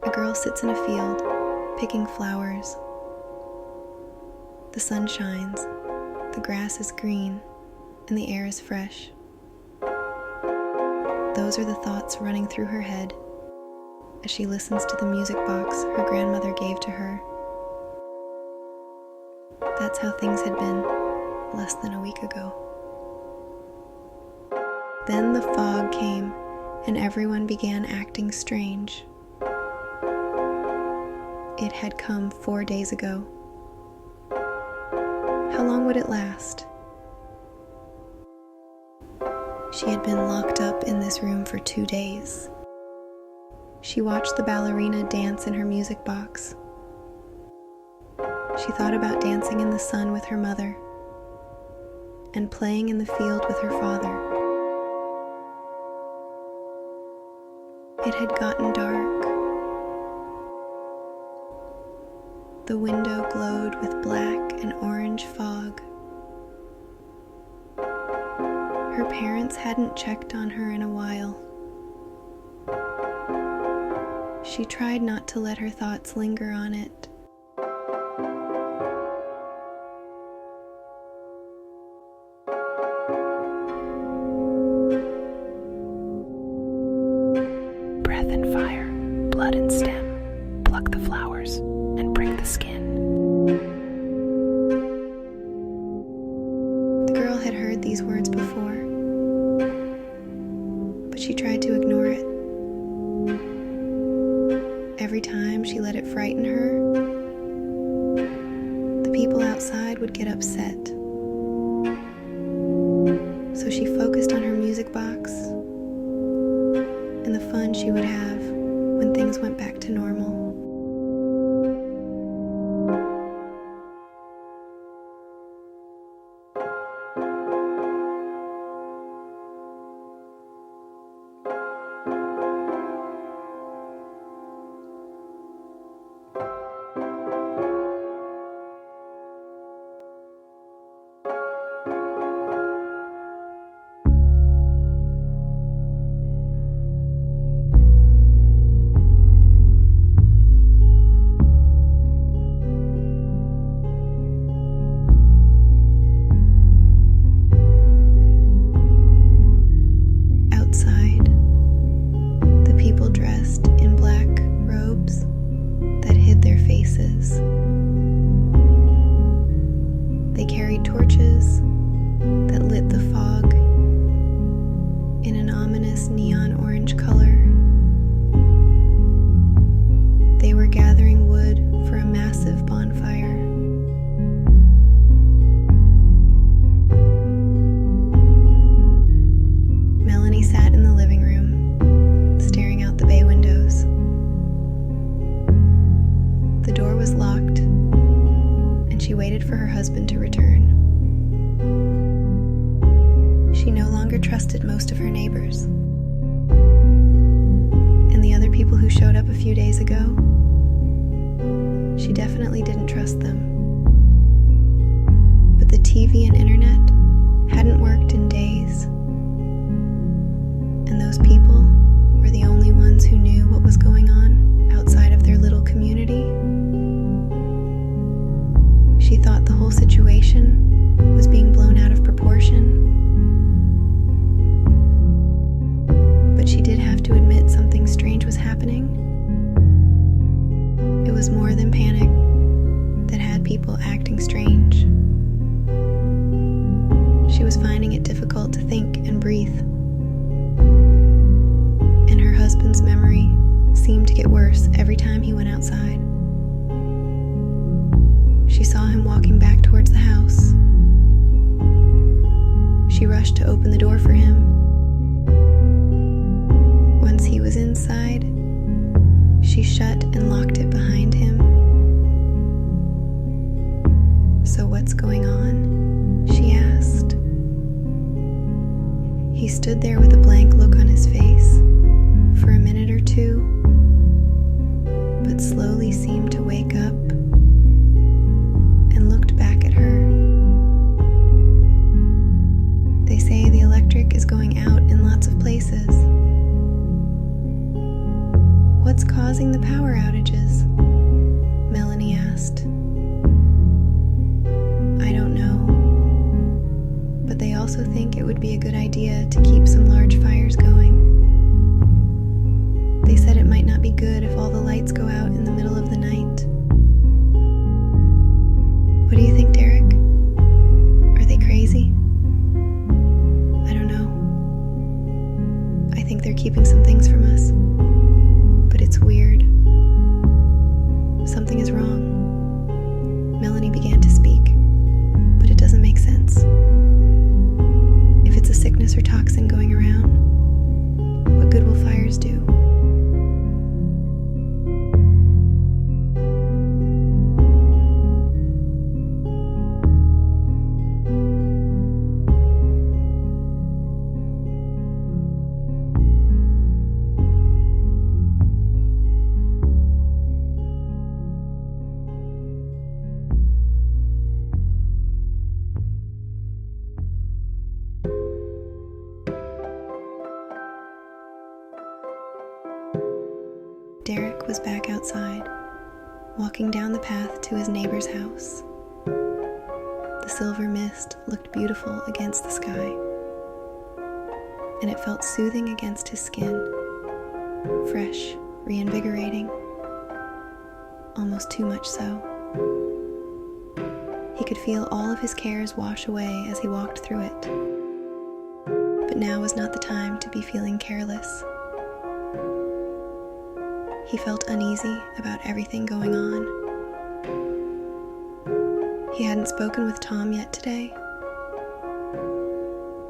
A girl sits in a field, picking flowers. The sun shines, the grass is green, and the air is fresh. Those are the thoughts running through her head as she listens to the music box her grandmother gave to her. That's how things had been less than a week ago. Then the fog came, and everyone began acting strange. It had come 4 days ago. How long would it last? She had been locked up in this room for 2 days. She watched the ballerina dance in her music box. She thought about dancing in the sun with her mother and playing in the field with her father. It had gotten dark. The window glowed with black and orange fog. Her parents hadn't checked on her in a while. She tried not to let her thoughts linger on it. Breath and fire, blood and stem, pluck the flowers and break the skin. The girl had heard these words before, but she tried to ignore it. Every time she let it frighten her, the people outside would get upset. So she focused on her music box and the fun she would have when things went back to normal. They carried torches that lit the fog in an ominous neon orange color. They were gathering wood for a massive bonfire. Melanie sat in the living room, staring out the bay windows. The door was locked, and she waited for her husband to return. She no longer trusted most of her neighbors. And the other people who showed up a few days ago, she definitely didn't trust them. But the TV and internet hadn't worked in days. And those people were the only ones who knew what was going on outside of their little community. She thought the whole situation was being blown out of proportion. But she did have to admit something strange was happening. It was more than panic that had people acting strange. She was finding it difficult to think and breathe. And her husband's memory seemed to get worse every time he went outside. She saw him walking back towards the house. She rushed to open the door for him. Once he was inside, she shut and locked it behind him. "So what's going on?" she asked. He stood there with a blank look on his face for a minute or two, but slowly seemed to wake up and looked back at her. causing the power outages?" Melanie asked. "I don't know, but they also think it would be a good idea to keep some large fires going. They said it might not be good if all the lights go out in the middle of the night." What do you think, Derek? Are they crazy? I don't know. I think they're keeping some things from us, but it's weird. Something is wrong. Melanie began to speak, but it doesn't make sense. If it's a sickness or toxin going around, what good will fires do? Derek was back outside, walking down the path to his neighbor's house. The silver mist looked beautiful against the sky, and it felt soothing against his skin, fresh, reinvigorating, almost too much so. He could feel all of his cares wash away as he walked through it. But now was not the time to be feeling careless. He felt uneasy about everything going on. He hadn't spoken with Tom yet today,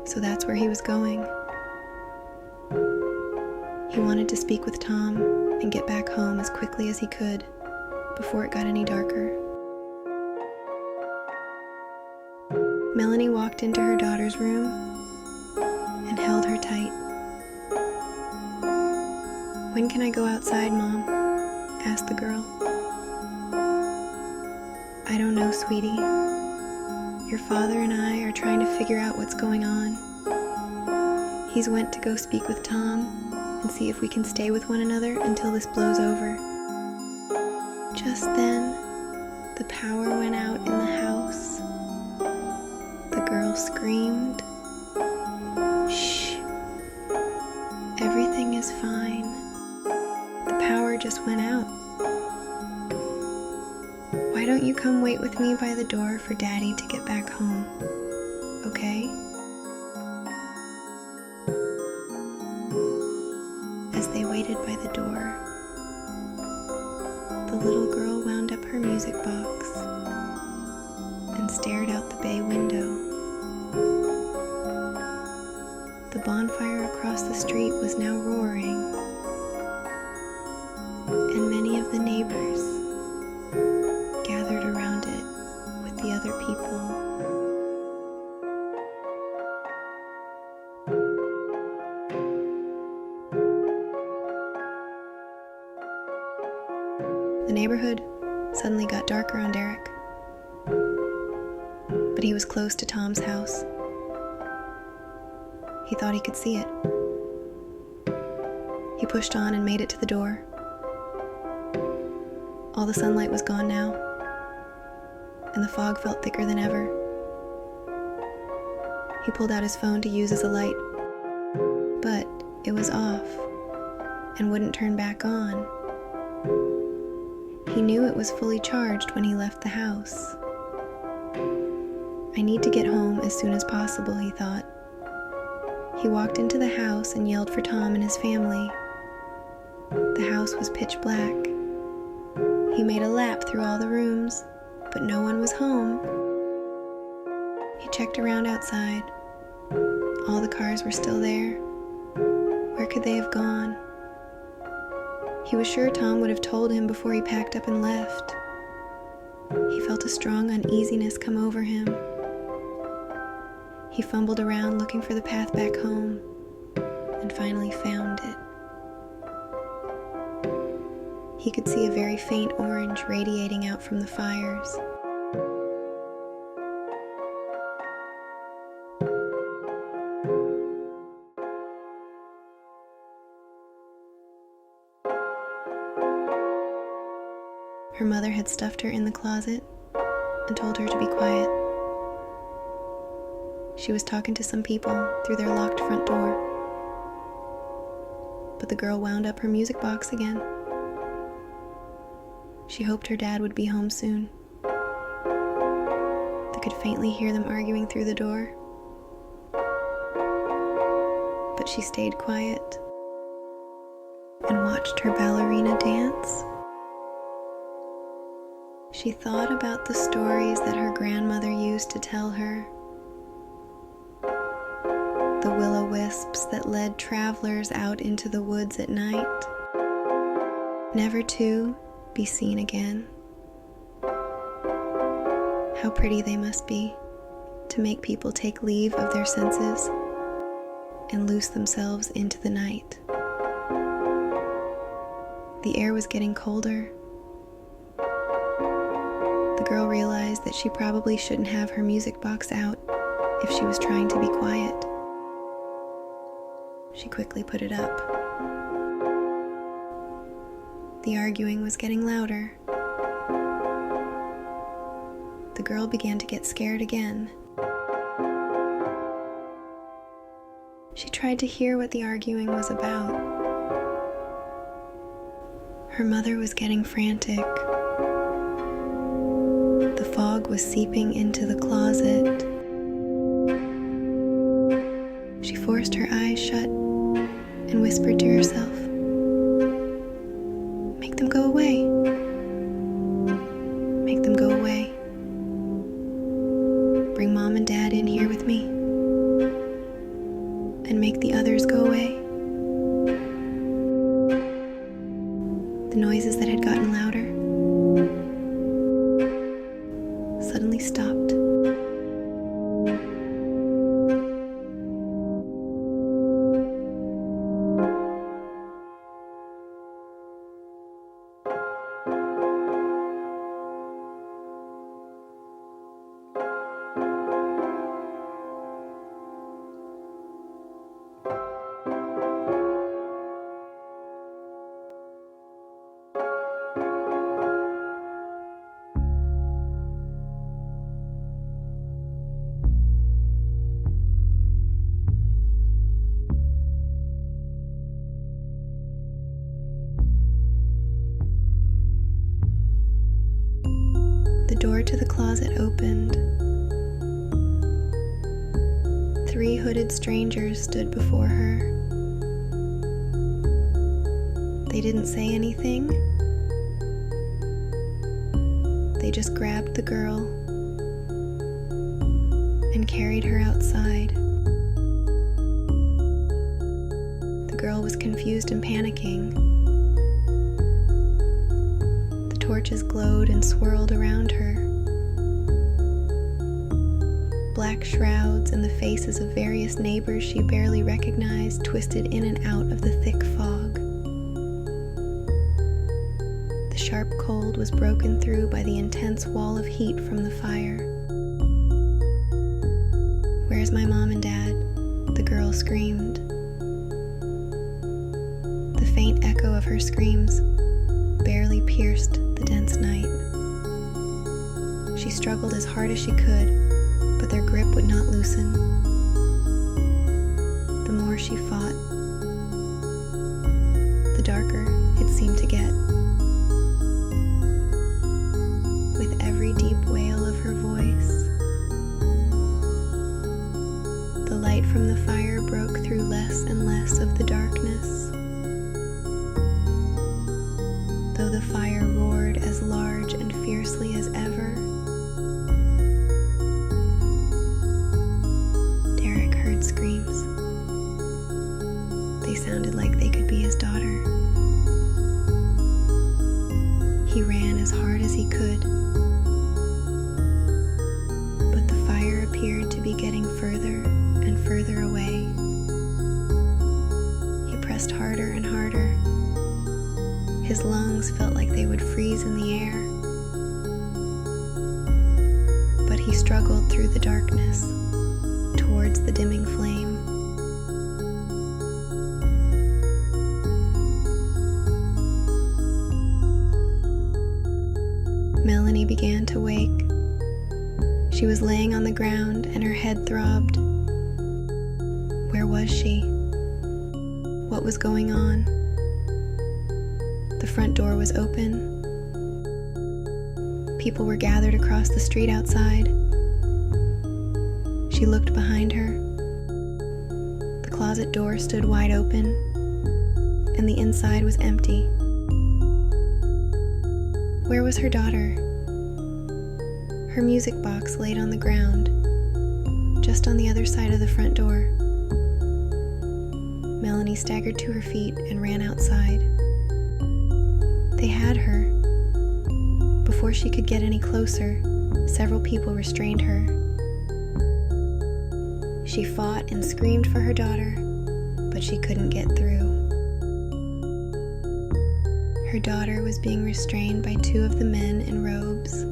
so that's where he was going. He wanted to speak with Tom and get back home as quickly as he could before it got any darker. Melanie walked into her daughter's room and held her tight. "When can I go outside, Mom?" asked the girl. "I don't know, sweetie. Your father and I are trying to figure out what's going on. He's went to go speak with Tom and see if we can stay with one another until this blows over." Just then, the power went out in the house. The girl screamed, "Shh! Everything is fine. The power just went out. Why don't you come wait with me by the door for Daddy to get back home, okay?" As they waited by the door, the little girl wound up her music box and stared out the bay window. The bonfire across the street was now roaring, and many of the neighbors gathered around it with the other people. The neighborhood suddenly got darker on Derek, but he was close to Tom's house. He thought he could see it. He pushed on and made it to the door. All the sunlight was gone now, and the fog felt thicker than ever. He pulled out his phone to use as a light, but it was off and wouldn't turn back on. He knew it was fully charged when he left the house. "I need to get home as soon as possible," he thought. He walked into the house and yelled for Tom and his family. The house was pitch black. He made a lap through all the rooms, but no one was home. He checked around outside. All the cars were still there. Where could they have gone? He was sure Tom would have told him before he packed up and left. He felt a strong uneasiness come over him. He fumbled around looking for the path back home and finally found it. He could see a very faint orange radiating out from the fires. Her mother had stuffed her in the closet and told her to be quiet. She was talking to some people through their locked front door. But the girl wound up her music box again. She hoped her dad would be home soon. They could faintly hear them arguing through the door. But she stayed quiet and watched her ballerina dance. She thought about the stories that her grandmother used to tell her. The will-o-wisps that led travelers out into the woods at night, never to be seen again. How pretty they must be to make people take leave of their senses and loose themselves into the night. The air was getting colder. The girl realized that she probably shouldn't have her music box out if she was trying to be quiet. She quickly put it up. The arguing was getting louder. The girl began to get scared again. She tried to hear what the arguing was about. Her mother was getting frantic. The fog was seeping into the closet. She forced her eyes shut and whispered to herself, "Make them go away. Make them go away. Bring Mom and Dad in here with me. And make the others go away." The noises that had gotten louder suddenly stopped. The door to the closet opened. 3 hooded strangers stood before her. They didn't say anything. They just grabbed the girl and carried her outside. The girl was confused and panicking. Torches glowed and swirled around her. Black shrouds and the faces of various neighbors she barely recognized twisted in and out of the thick fog. The sharp cold was broken through by the intense wall of heat from the fire. "Where's my mom and dad?" the girl screamed. The faint echo of her screams barely pierced the dense night. She struggled as hard as she could, but their grip would not loosen. The more she fought, the darker it seemed to get. With every deep wail of her voice, the light from the fire broke through less and less of the darkness. Though the fire roared as large and fiercely as ever, Derek heard screams. They sounded like they could be his daughter. He ran as hard as he could, but the fire appeared to be getting further and further away. He pressed harder and harder. His lungs felt like they would freeze in the air. But he struggled through the darkness, towards the dimming flame. Melanie began to wake. She was laying on the ground and her head throbbed. Where was she? What was going on? The front door was open. People were gathered across the street outside. She looked behind her. The closet door stood wide open, and the inside was empty. Where was her daughter? Her music box laid on the ground, just on the other side of the front door. Melanie staggered to her feet and ran outside. They had her. Before she could get any closer, several people restrained her. She fought and screamed for her daughter, but she couldn't get through. Her daughter was being restrained by two of the men in robes.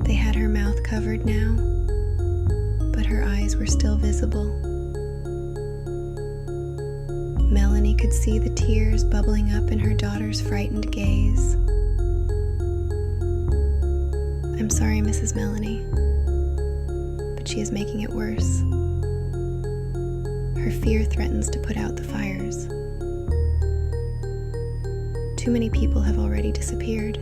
They had her mouth covered now, but her eyes were still visible. Melanie could see the tears bubbling up in her daughter's frightened gaze. "I'm sorry, Mrs. Melanie, but she is making it worse. Her fear threatens to put out the fires. Too many people have already disappeared.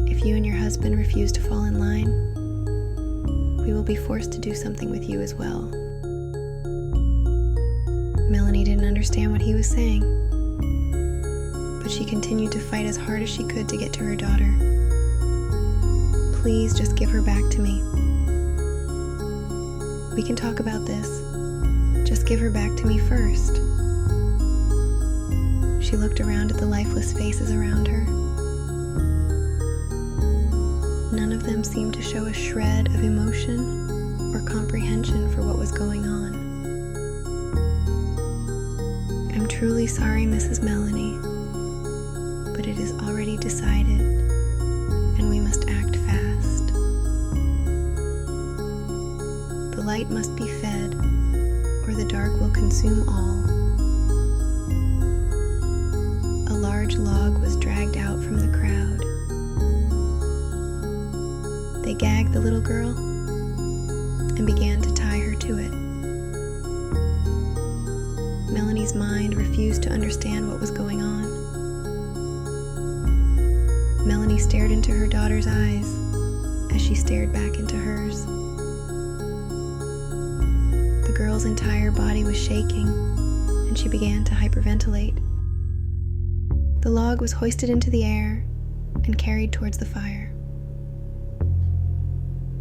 If you and your husband refuse to fall in line, we will be forced to do something with you as well." Melanie didn't understand what he was saying, but she continued to fight as hard as she could to get to her daughter. "Please just give her back to me. We can talk about this. Just give her back to me first." She looked around at the lifeless faces around her. None of them seemed to show a shred of emotion or comprehension for what was going on. "I'm truly sorry, Mrs. Melanie, but it is already decided, and we must act fast. The light must be fed, or the dark will consume all." A large log was dragged out from the crowd. They gagged the little girl and began to tie her to it. Melanie's mind refused to understand what was going on. Melanie stared into her daughter's eyes as she stared back into hers. The girl's entire body was shaking, and she began to hyperventilate. The log was hoisted into the air and carried towards the fire.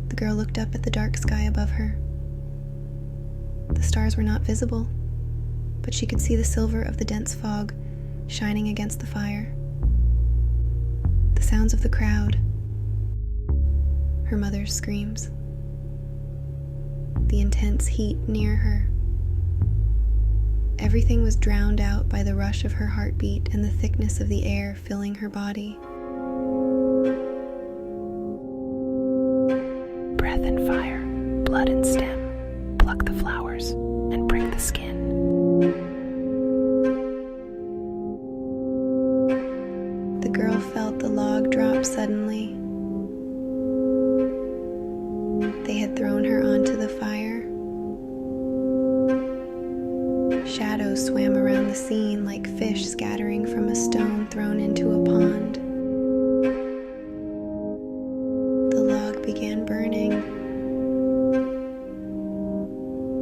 The girl looked up at the dark sky above her. The stars were not visible, but she could see the silver of the dense fog shining against the fire. The sounds of the crowd, her mother's screams, the intense heat near her. Everything was drowned out by the rush of her heartbeat and the thickness of the air filling her body. Breath and fire, blood and stem, pluck the flowers and break the skin. The girl felt the log drop suddenly. They had thrown her onto the fire. Shadows swam around the scene like fish scattering from a stone thrown into a pond. The log began burning.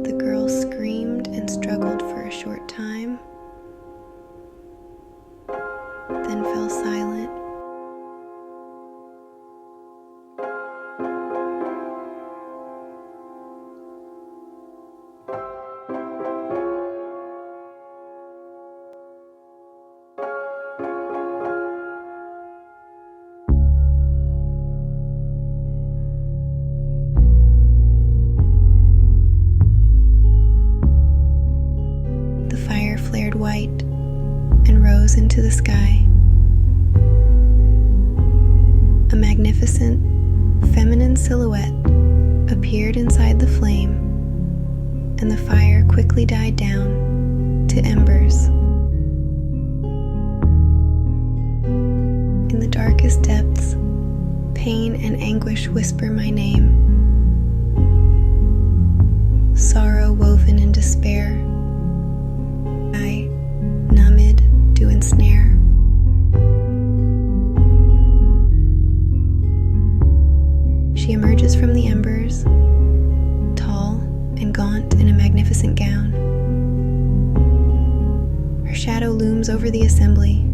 The girl screamed and struggled for a short time, then fell silent. Flared white and rose into the sky. A magnificent, feminine silhouette appeared inside the flame, and the fire quickly died down to embers. darkest depths, pain and anguish whisper my name. Sorrow woven in despair, I, numbed, do ensnare. She emerges from the embers, tall and gaunt in a magnificent gown. Her shadow looms over the assembly.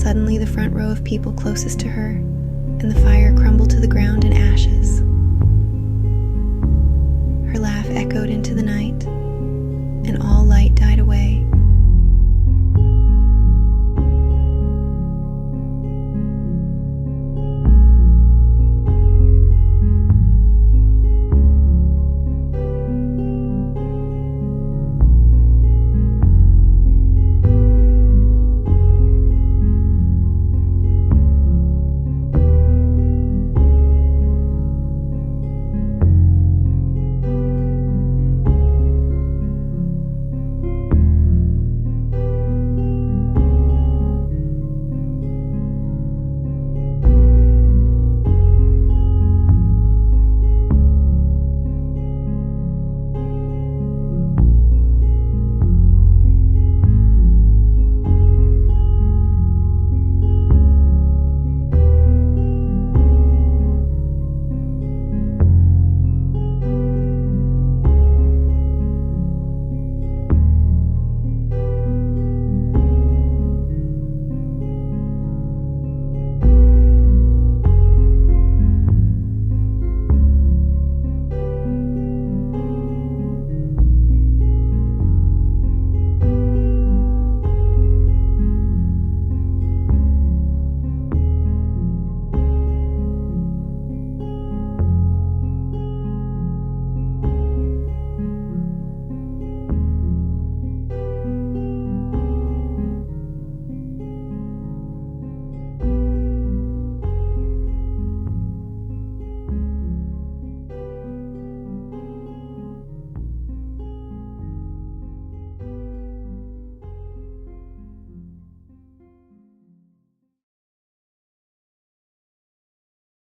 Suddenly, the front row of people closest to her and the fire crumble to the ground in ashes. Her laugh echoed into the night, and all light died away.